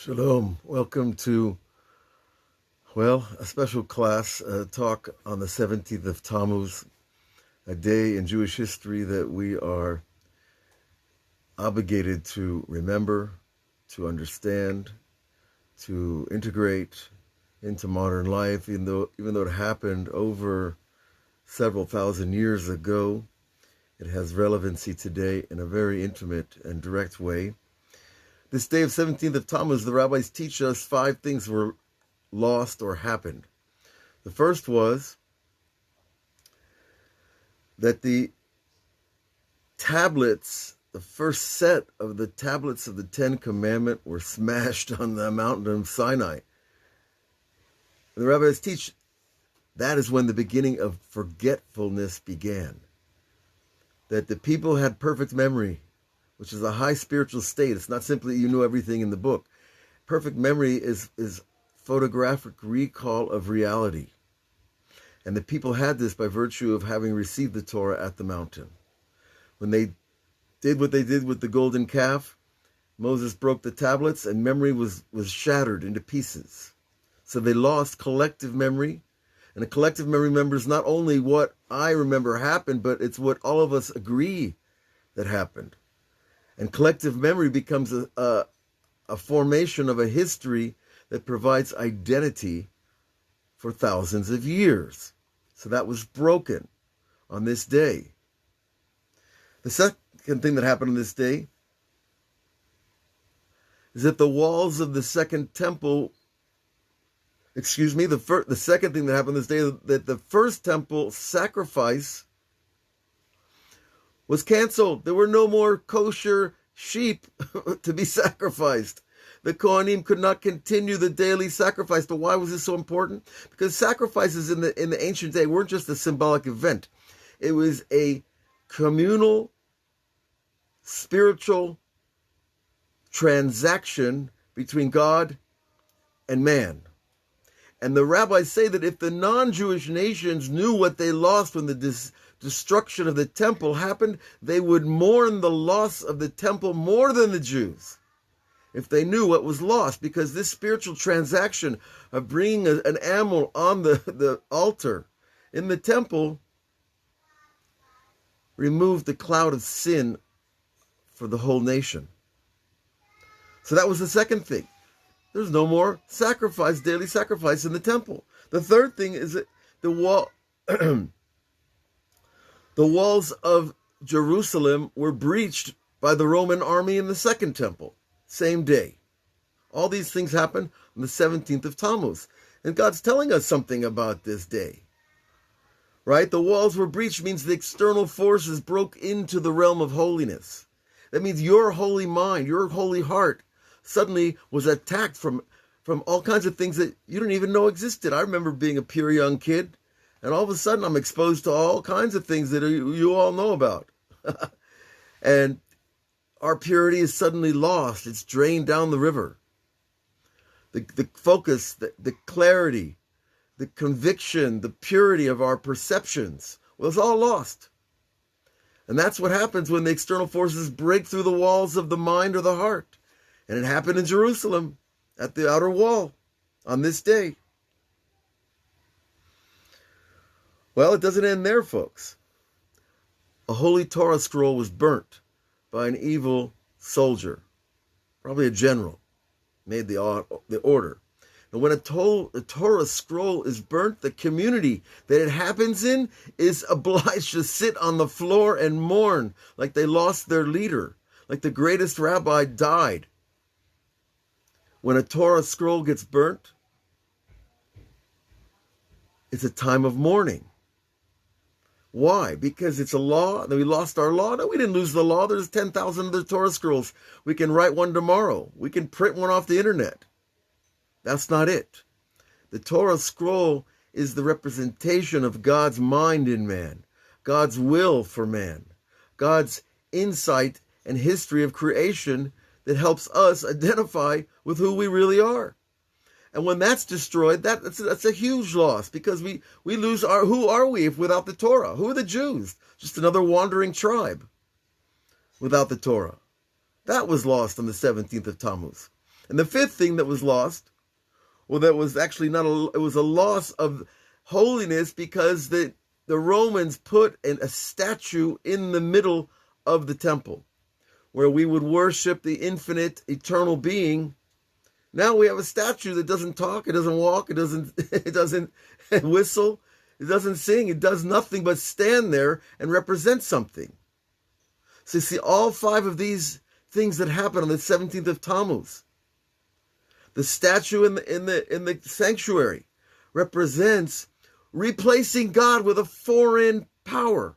Shalom. Welcome to, a special class talk on the 17th of Tammuz, a day in Jewish history that we are obligated to remember, to understand, to integrate into modern life, even though it happened over several thousand years ago. It has relevancy today in a very intimate and direct way. This day of 17th of Tammuz, the rabbis teach us 5 things were lost or happened. The first was that the tablets, the first set of the tablets of the 10 Commandments were smashed on the mountain of Sinai. The rabbis teach that is when the beginning of forgetfulness began. That the people had perfect memory, which is a high spiritual state. It's not simply you knew everything in the book. Perfect memory is photographic recall of reality. And the people had this by virtue of having received the Torah at the mountain. When they did what they did with the golden calf, Moses broke the tablets and memory was shattered into pieces. So they lost collective memory. And a collective memory remembers not only what I remember happened, but it's what all of us agree that happened. And collective memory becomes a formation of a history that provides identity for thousands of years. So that was broken on this day. The second thing that happened on this day is that the walls of the second temple, the second thing that happened this day, that the first temple sacrifice was canceled. There were no more kosher sheep to be sacrificed. The Kohanim could not continue the daily sacrifice. But why was this so important? Because sacrifices in the ancient day weren't just a symbolic event. It was a communal, spiritual transaction between God and man. And the rabbis say that if the non-Jewish nations knew what they lost when the destruction of the temple happened, they would mourn the loss of the temple more than the Jews, if they knew what was lost, because this spiritual transaction of bringing an animal on the altar in the temple removed the cloud of sin for the whole nation. So that was the second thing. There's no more daily sacrifice in the temple. The third thing is that the walls of Jerusalem were breached by the Roman army in the second temple, same day. All these things happened on the 17th of Tammuz. And God's telling us something about this day. Right? The walls were breached means the external forces broke into the realm of holiness. That means your holy mind, your holy heart, suddenly was attacked from all kinds of things that you didn't even know existed. I remember being a pure young kid, and all of a sudden I'm exposed to all kinds of things that you all know about. And our purity is suddenly lost. It's drained down the river. The focus, the clarity, the conviction, the purity of our perceptions was all lost. And that's what happens when the external forces break through the walls of the mind or the heart. And it happened in Jerusalem at the outer wall on this day. Well, it doesn't end there, folks. A holy Torah scroll was burnt by an evil soldier, probably a general, made the order. And when a Torah scroll is burnt, the community that it happens in is obliged to sit on the floor and mourn like they lost their leader, like the greatest rabbi died. When a Torah scroll gets burnt, it's a time of mourning. Why? Because it's a law, that we lost our law? No, we didn't lose the law. There's 10,000 other Torah scrolls. We can write one tomorrow. We can print one off the internet. That's not it. The Torah scroll is the representation of God's mind in man, God's will for man, God's insight and history of creation that helps us identify with who we really are. And when that's destroyed, that's a huge loss, because we lose who are we if without the Torah? Who are the Jews? Just another wandering tribe without the Torah. That was lost on the 17th of Tammuz. And the fifth thing that was lost, well, that was actually it was a loss of holiness, because the Romans put a statue in the middle of the temple where we would worship the infinite, eternal being. Now we have a statue that doesn't talk, it doesn't walk, it doesn't whistle, it doesn't sing, it does nothing but stand there and represent something. So you see all five of these things that happen on the 17th of Tammuz. The statue in the sanctuary represents replacing God with a foreign power.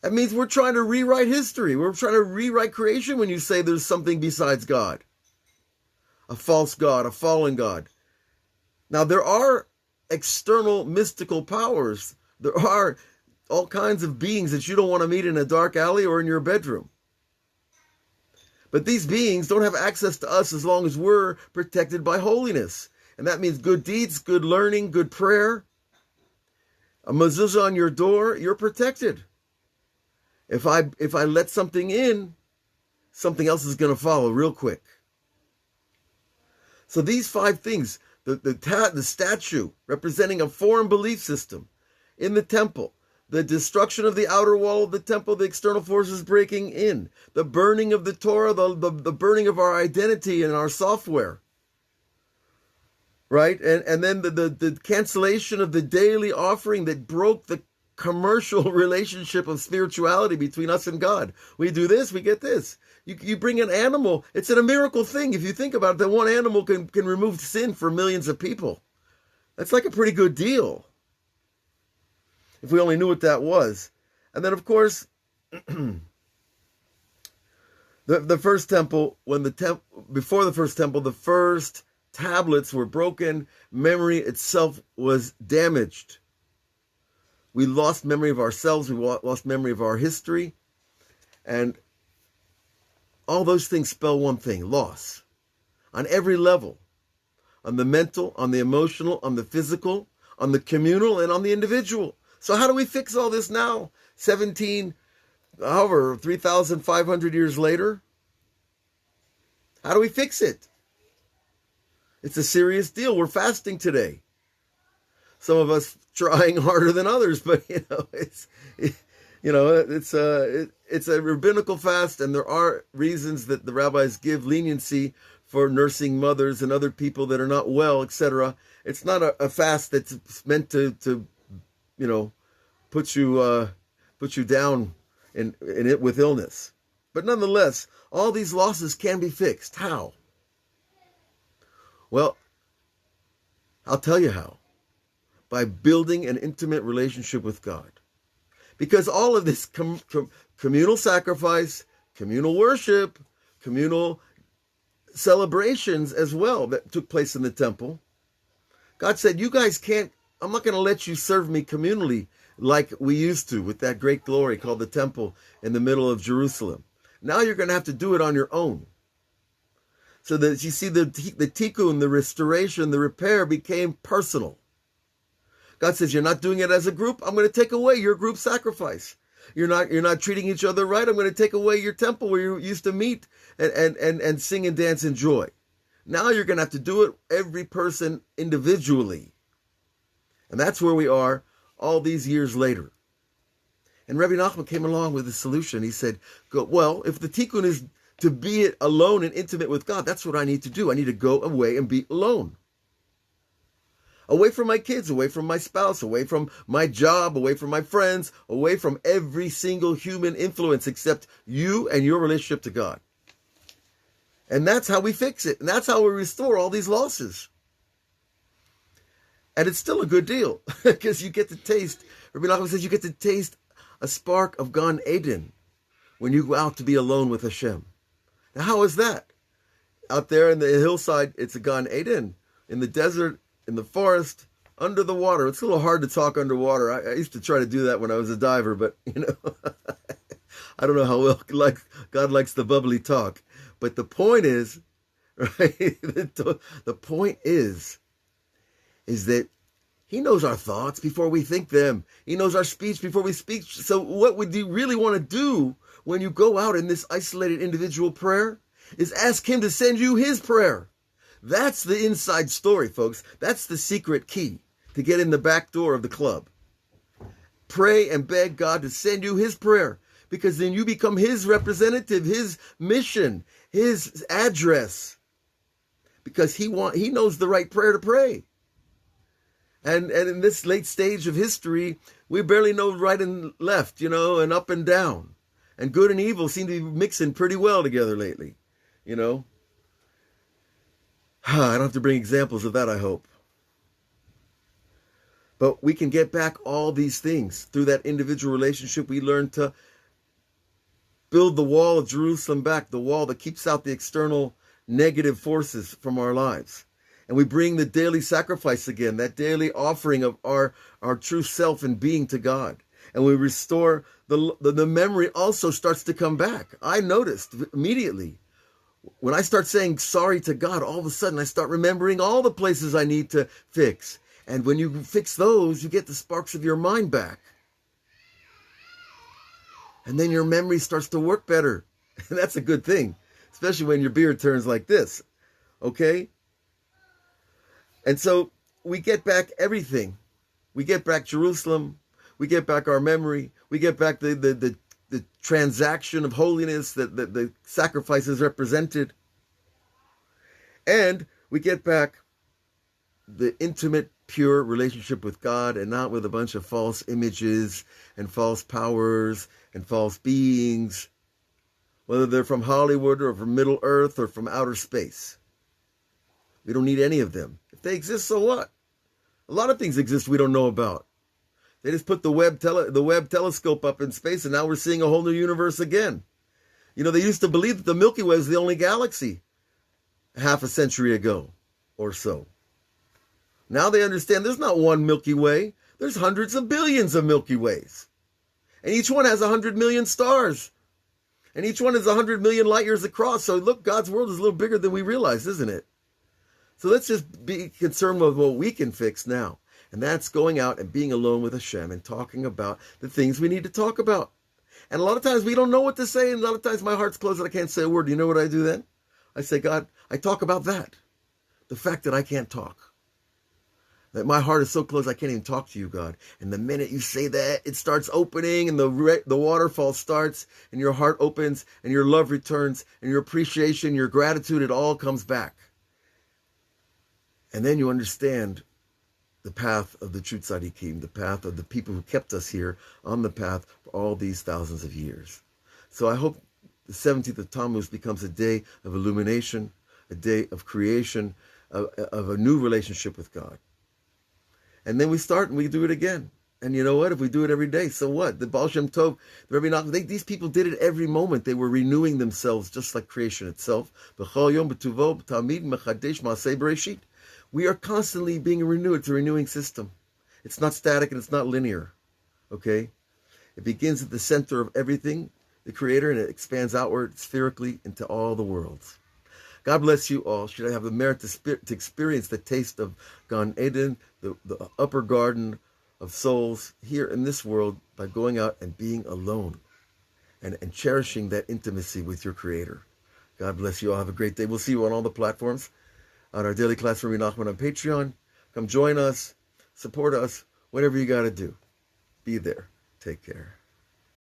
That means we're trying to rewrite history. We're trying to rewrite creation when you say there's something besides God. A false God, a fallen God. Now, there are external mystical powers. There are all kinds of beings that you don't want to meet in a dark alley or in your bedroom. But these beings don't have access to us as long as we're protected by holiness. And that means good deeds, good learning, good prayer. A mezuzah on your door, you're protected. If I let something in, something else is going to follow real quick. So these five things, the statue representing a foreign belief system in the temple, the destruction of the outer wall of the temple, the external forces breaking in, the burning of the Torah, the burning of our identity and our software, right? And then the cancellation of the daily offering that broke the commercial relationship of spirituality between us and God. We do this, we get this. You bring an animal, it's a miracle thing. If you think about it, that one animal can remove sin for millions of people. That's like a pretty good deal. If we only knew what that was. And then, of course, the first temple, before the first temple, the first tablets were broken. Memory itself was damaged. We lost memory of ourselves. We lost memory of our history. And all those things spell one thing: loss. On every level. On the mental, on the emotional, on the physical, on the communal, and on the individual. So how do we fix all this now? 3,500 years later? How do we fix it? It's a serious deal. We're fasting today. Some of us trying harder than others, but it's a rabbinical fast, and there are reasons that the rabbis give leniency for nursing mothers and other people that are not well, etc. It's not a fast that's meant to put you down in it with illness. But nonetheless, all these losses can be fixed. How? Well, I'll tell you how. By building an intimate relationship with God. Because all of this communal sacrifice, communal worship, communal celebrations as well that took place in the temple, God said, you guys I'm not going to let you serve me communally like we used to with that great glory called the temple in the middle of Jerusalem. Now you're going to have to do it on your own. So that you see the tikkun, the restoration, the repair became personal. God says, you're not doing it as a group. I'm going to take away your group sacrifice. You're not treating each other right. I'm going to take away your temple where you used to meet and sing and dance in joy. Now you're going to have to do it, every person individually. And that's where we are all these years later. And Rabbi Nachman came along with a solution. He said, well, if the tikkun is to be alone and intimate with God, that's what I need to do. I need to go away and be alone. Away from my kids, away from my spouse, away from my job, away from my friends, away from every single human influence except you and your relationship to God. And that's how we fix it. And that's how we restore all these losses. And it's still a good deal because you get to taste, Rabbi Nachman says, you get to taste a spark of Gan Eden when you go out to be alone with Hashem. Now, how is that? Out there in the hillside, it's a Gan Eden. In the desert, in the forest, under the water. It's a little hard to talk underwater. I used to try to do that when I was a diver, but, I don't know how well God likes the bubbly talk. But the point is, right, the point is that He knows our thoughts before we think them. He knows our speech before we speak. So what would you really want to do when you go out in this isolated individual prayer? is ask him to send you his prayer. That's the inside story, folks. That's the secret key to get in the back door of the club. Pray and beg God to send you his prayer, because then you become his representative, his mission, his address, because he knows the right prayer to pray. And in this late stage of history, we barely know right and left, and up and down. And good and evil seem to be mixing pretty well together lately, I don't have to bring examples of that, I hope. But we can get back all these things. Through that individual relationship, we learn to build the wall of Jerusalem back, the wall that keeps out the external negative forces from our lives. And we bring the daily sacrifice again, that daily offering of our true self and being to God. And we restore the memory also starts to come back. I noticed immediately when I start saying sorry to God, all of a sudden I start remembering all the places I need to fix. And when you fix those, you get the sparks of your mind back. And then your memory starts to work better. And that's a good thing, especially when your beard turns like this. Okay? And so we get back everything. We get back Jerusalem. We get back our memory. We get back the transaction of holiness that the sacrifices represented. And we get back the intimate, pure relationship with God, and not with a bunch of false images and false powers and false beings, whether they're from Hollywood or from Middle Earth or from outer space. We don't need any of them. If they exist, so what? A lot of things exist we don't know about. They just put the Webb telescope up in space, and now we're seeing a whole new universe again. They used to believe that the Milky Way was the only galaxy half a century ago or so. Now they understand there's not one Milky Way. There's hundreds of billions of Milky Ways. And each one has 100 million stars. And each one is 100 million light years across. So look, God's world is a little bigger than we realize, isn't it? So let's just be concerned with what we can fix now. And that's going out and being alone with Hashem and talking about the things we need to talk about. And a lot of times we don't know what to say. And a lot of times my heart's closed and I can't say a word. You know what I do then? I say, God, I talk about that. The fact that I can't talk. That my heart is so closed I can't even talk to you, God. And the minute you say that, it starts opening and the waterfall starts and your heart opens and your love returns and your appreciation, your gratitude, it all comes back. And then you understand the path of the true tzaddikim, the path of the people who kept us here on the path for all these thousands of years. So I hope the 17th of Tammuz becomes a day of illumination, a day of creation, of a new relationship with God. And then we start and we do it again. And you know what? If we do it every day, so what? The Baal Shem Tov, the Rebbe Nachman, these people did it every moment. They were renewing themselves just like creation itself. We are constantly being renewed. It's a renewing system. It's not static and it's not linear. Okay? It begins at the center of everything, the Creator, and it expands outward spherically into all the worlds. God bless you all. Should I have the merit to experience the taste of Gan Eden, the upper garden of souls here in this world, by going out and being alone and cherishing that intimacy with your Creator. God bless you all. Have a great day. We'll see you on all the platforms, on our daily class from Nachman on Patreon. Come join us, support us, whatever you got to do. Be there. Take care.